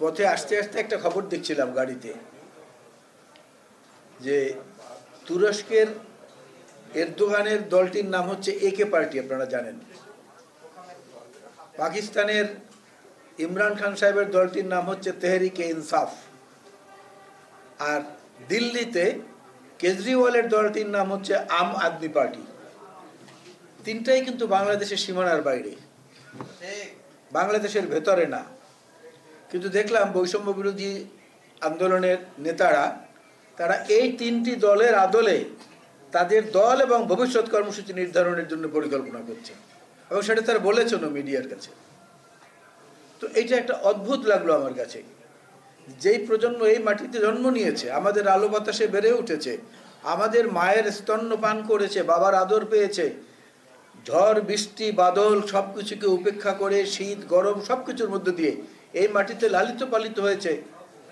পথে আসতে আসতে একটা খবর দেখছিলাম গাড়িতে, যে তুরস্কের এরদোগানের দলটির নাম হচ্ছে একে পার্টি, আপনারা জানেন। পাকিস্তানের ইমরান খান সাহেবের দলটির নাম হচ্ছে তেহরিকে ইনসাফ। আর দিল্লিতে কেজরিওয়ালের দলটির নাম হচ্ছে আম আদমি পার্টি। তিনটাই কিন্তু বাংলাদেশের সীমানার বাইরে, বাংলাদেশের ভেতরে না। কিন্তু দেখলাম বৈষম্য বিরোধী আন্দোলনের নেতারা, তারা এই তিনটি দলের আদলে তাদের দল এবং ভবিষ্যৎ কর্মসূচি নির্ধারণের জন্য পরিকল্পনা করছে, এবং সেটা তারা বলেছেন মিডিয়ার কাছে। তো এইটা একটা অদ্ভুত লাগলো আমার কাছে। যেই প্রজন্ম এই মাটিতে জন্ম নিয়েছে, আমাদের আলো বাতাসে বেড়ে উঠেছে, আমাদের মায়ের স্তন্যপান করেছে, বাবার আদর পেয়েছে, ঝড় বৃষ্টি বাদল সবকিছুকে উপেক্ষা করে শীত গরম সবকিছুর মধ্য দিয়ে এই মাটিতে লালিত পালিত হয়েছে,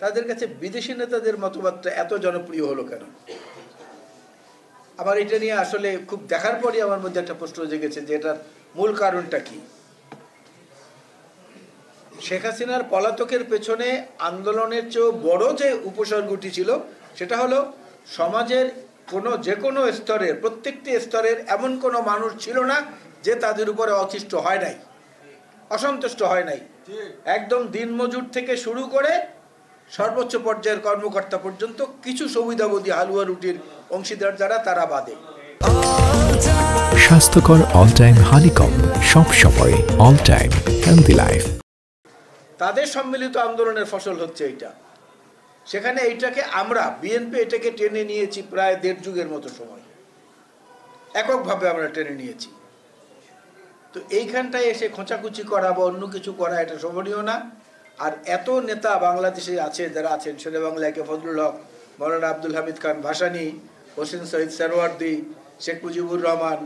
তাদের কাছে বিদেশি নেতাদের মতবাদটা এত জনপ্রিয় হলো কেন? আমার এটা নিয়ে আসলে খুব দেখার পরই আমার মধ্যে একটা প্রশ্ন জেগেছে যে এটার মূল কারণটা কি। শেখ হাসিনার পলাতকের পেছনে আন্দোলনের চেয়েও বড় যে উপসর্গটি ছিল, সেটা হলো সমাজের যে কোনো স্তরের, প্রত্যেকটি স্তরের এমন কোনো মানুষ ছিল না যে তাদের উপরে অতিষ্ঠ হয় নাই, অসন্তুষ্ট হয় নাই। একদম দিনমজুর থেকে শুরু করে সর্বোচ্চ পর্যায়ের কর্মকর্তা পর্যন্ত কিছু সুবিধাবোধী হালুয়া রুটির অংশীদার যারা, তারা বাদে। স্বাস্থ্যকর অল টাইম হানিকম, সব সময় অল টাইম হেলদি লাইফ, তাদের সম্মিলিত আন্দোলনের ফসল হচ্ছে এইটা। সেখানে এইটাকে আমরা বিএনপি এটাকে টেনে নিয়েছি প্রায় ১.৫ যুগের মতো সময়, এককভাবে আমরা টেনে নিয়েছি। তো এইখানটায় এসে খোঁচাকুচি করা বা অন্য কিছু করা, এটা শোভনীয় না। আর এত নেতা বাংলাদেশে আছে, যারা আছেন শেরে বাংলা একে ফজলুল হক, মৌলানা আব্দুল হামিদ খান ভাসানী, হোসেন শহীদ সরওয়ার্দী, শেখ মুজিবুর রহমান,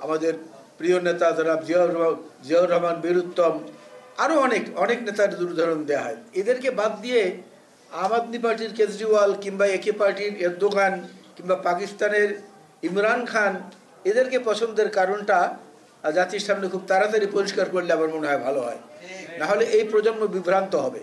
আমাদের প্রিয় নেতা যারা জিয়াউর রহমান বীরুত্তম, আরও অনেক অনেক নেতার উদাহরণ দেওয়া হয়। এদেরকে বাদ দিয়ে আম আদমি পার্টির কেজরিওয়াল কিংবা একে পার্টির এরদোগান কিংবা পাকিস্তানের ইমরান খান, এদেরকে পছন্দের কারণটা জাতির সামনে খুব তাড়াতাড়ি পরিষ্কার করলে আমার মনে হয় ভালো হয়। না হলে এই প্রজন্ম বিভ্রান্ত হবে।